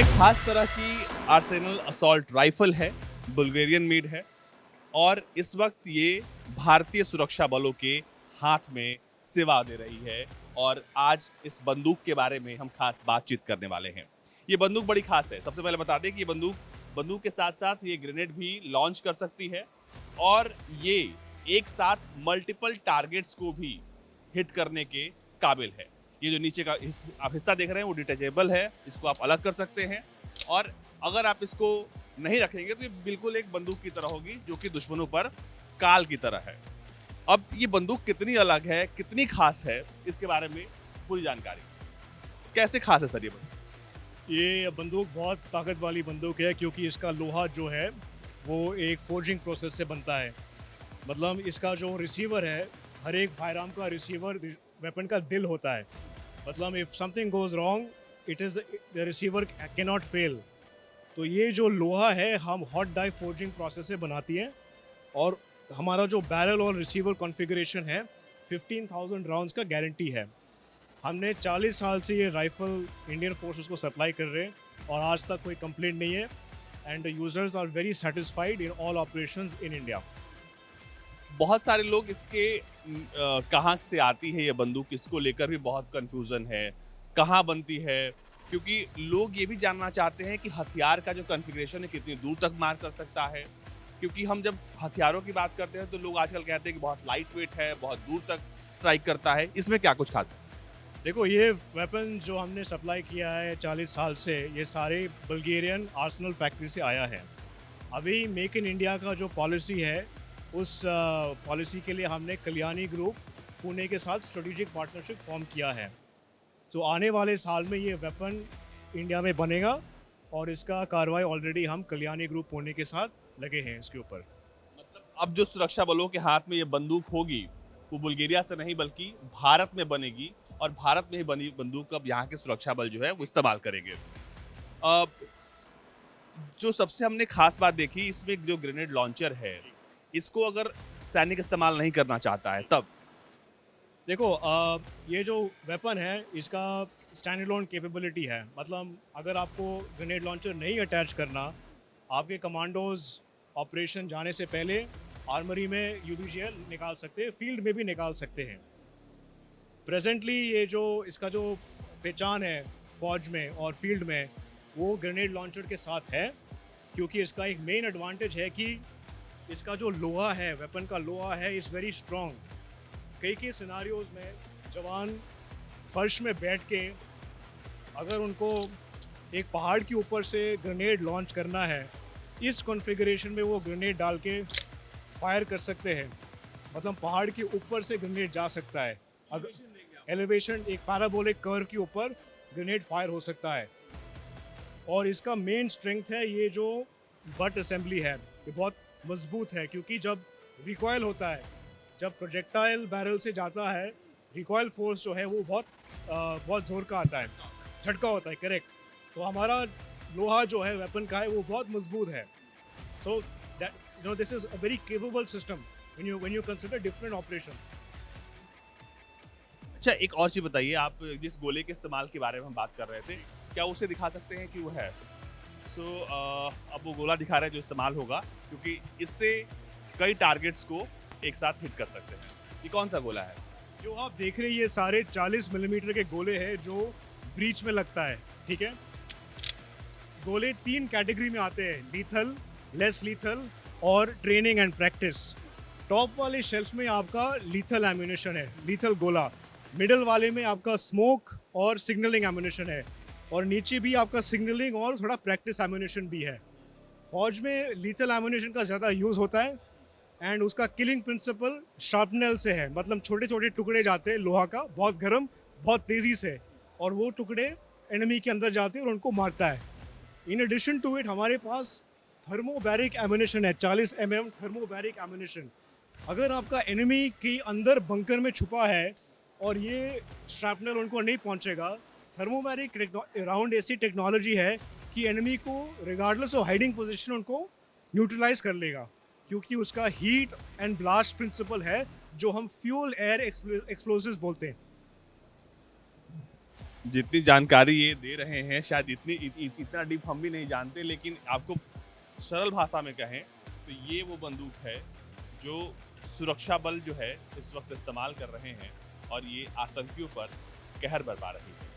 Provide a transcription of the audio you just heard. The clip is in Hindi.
ये खास तरह की आर्सेनल असॉल्ट राइफल है, बुल्गारियन मेड है और इस वक्त ये भारतीय सुरक्षा बलों के हाथ में सेवा दे रही है। और आज इस बंदूक के बारे में हम खास बातचीत करने वाले हैं। ये बंदूक बड़ी खास है। सबसे पहले बता दें कि ये बंदूक के साथ साथ ये ग्रेनेड भी लॉन्च कर सकती है और ये एक साथ मल्टीपल टारगेट्स को भी हिट करने के काबिल है। ये जो नीचे का आप हिस्सा देख रहे हैं वो डिटेचेबल है, इसको आप अलग कर सकते हैं और अगर आप इसको नहीं रखेंगे तो ये बिल्कुल एक बंदूक की तरह होगी जो कि दुश्मनों पर काल की तरह है। अब ये बंदूक कितनी अलग है, कितनी खास है, इसके बारे में पूरी जानकारी। कैसे खास है सर ये बंदूक? ये बंदूक बहुत ताकत वाली बंदूक है क्योंकि इसका लोहा जो है वो एक फोर्जिंग प्रोसेस से बनता है। मतलब इसका जो रिसीवर है, हर एक फायरआर्म का रिसीवर वेपन का दिल होता है। मतलब if something goes wrong it is the receiver can not fail. तो ये जो लोहा है हम हॉट डाई फोर्जिंग प्रोसेस से बनाती है और हमारा जो बैरल और रिसीवर कॉन्फ़िगरेशन है 15,000 राउंड्स का गारंटी है। हमने 40 साल से ये राइफ़ल इंडियन फोर्सेस को सप्लाई कर रहे हैं और आज तक कोई कंप्लेंट नहीं है and the users are very satisfied in all operations in India. बहुत सारे लोग इसके कहाँ से आती है ये बंदूक, इसको लेकर भी बहुत कंफ्यूजन है। कहाँ बनती है, क्योंकि लोग ये भी जानना चाहते हैं कि हथियार का जो कॉन्फ़िगरेशन है कितनी दूर तक मार कर सकता है। क्योंकि हम जब हथियारों की बात करते हैं तो लोग आजकल कहते हैं कि बहुत लाइट वेट है, बहुत दूर तक स्ट्राइक करता है। इसमें क्या कुछ खास है? देखो ये वेपन जो हमने सप्लाई किया है 40 साल से, ये सारे बल्गेरियन आर्सेनल फैक्ट्री से आया है। अभी मेक इन इंडिया का जो पॉलिसी है उस पॉलिसी के लिए हमने कल्याणी ग्रुप पुणे के साथ स्ट्रेटेजिक पार्टनरशिप फॉर्म किया है। तो आने वाले साल में ये वेपन इंडिया में बनेगा और इसका कार्रवाई ऑलरेडी हम कल्याणी ग्रुप पुणे के साथ लगे हैं इसके ऊपर। मतलब अब जो सुरक्षा बलों के हाथ में ये बंदूक होगी वो बुल्गारिया से नहीं बल्कि भारत में बनेगी और भारत में ही बनी बंदूक अब यहाँ के सुरक्षा बल जो है वो इस्तेमाल करेंगे। अब जो सबसे हमने खास बात देखी इसमें जो ग्रेनेड लॉन्चर है, इसको अगर सैनिक इस्तेमाल नहीं करना चाहता है तब देखो ये जो वेपन है इसका स्टैंड अलोन कैपेबिलिटी है। मतलब अगर आपको ग्रेनेड लॉन्चर नहीं अटैच करना, आपके कमांडोज ऑपरेशन जाने से पहले आर्मरी में यूबीजीएल निकाल सकते हैं, फील्ड में भी निकाल सकते हैं। प्रेजेंटली ये जो इसका जो पहचान है फौज में और फील्ड में वो ग्रेनेड लॉन्चर के साथ है क्योंकि इसका एक मेन एडवांटेज है कि इसका जो लोहा है, वेपन का लोहा है, इज़ वेरी स्ट्रॉन्ग। कई सिनारियोज में जवान फर्श में बैठ के अगर उनको एक पहाड़ के ऊपर से ग्रेनेड लॉन्च करना है, इस कॉन्फ़िगरेशन में वो ग्रेनेड डाल के फायर कर सकते हैं। मतलब पहाड़ के ऊपर से ग्रेनेड जा सकता है। अगर एलिवेशन एक पैराबोलिक कर्व के ऊपर ग्रेनेड फायर हो सकता है। और इसका मेन स्ट्रेंथ है ये जो बट असेंबली है, ये बहुत मजबूत है क्योंकि जब रिकॉयल होता है, जब प्रोजेक्टाइल बैरल से जाता है, रिकॉयल फोर्स जो है वो बहुत ज़ोर का आता है, झटका होता है, करेक्ट। तो हमारा लोहा जो है वेपन का है वो बहुत मजबूत है। So that this is a very capable system when you consider different operations. अच्छा एक और चीज बताइए, आप जिस गोले के इस्तेमाल के बारे में हम बात कर रहे थे, क्या उसे दिखा सकते हैं कि वो है? अब वो गोला दिखा रहे हैं जो इस्तेमाल होगा, क्योंकि इससे कई टारगेट्स को एक साथ हिट कर सकते हैं। ये कौन सा गोला है? जो आप देख रहे हैं ये सारे 40 मिलीमीटर के गोले हैं जो ब्रीच में लगता है, ठीक है। गोले 3 कैटेगरी में आते हैं, लीथल, लेस लीथल और ट्रेनिंग एंड प्रैक्टिस। टॉप वाले शेल्फ में आपका लीथल एम्यूनेशन है, लीथल गोला। मिडल वाले में आपका स्मोक और सिग्नलिंग एम्यूनेशन है और नीचे भी आपका सिग्नलिंग और थोड़ा प्रैक्टिस एम्यूनेशन भी है। फौज में लीथल एम्यूनेशन का ज़्यादा यूज़ होता है एंड उसका किलिंग प्रिंसिपल शार्पनेल से है। मतलब छोटे छोटे टुकड़े जाते हैं लोहा का, बहुत गर्म, बहुत तेज़ी से, और वो टुकड़े एनिमी के अंदर जाते हैं और उनको मारता है। इन एडिशन टू इट हमारे पास थर्मोबैरिक एम्यूनेशन है, 40 थर्मोबैरिक एम्यूनेशन। अगर आपका एनिमी के अंदर बंकर में छुपा है और ये श्रैपनल उनको नहीं पहुंचेगा, थर्मोबैरिक राउंड ऐसी टेक्नोलॉजी है कि एनिमी को रिगार्डलेस ऑफ हाइडिंग पोजीशन उनको न्यूट्रलाइज कर लेगा क्योंकि उसका हीट एंड ब्लास्ट प्रिंसिपल है जो हम फ्यूल एयर एक्सप्लोसिव्स बोलते हैं। जितनी जानकारी ये दे रहे हैं शायद इतना डीप हम भी नहीं जानते, लेकिन आपको सरल भाषा में कहें तो ये वो बंदूक है जो सुरक्षा बल जो है इस वक्त इस्तेमाल कर रहे हैं और ये आतंकियों पर कहर बरपा रही है।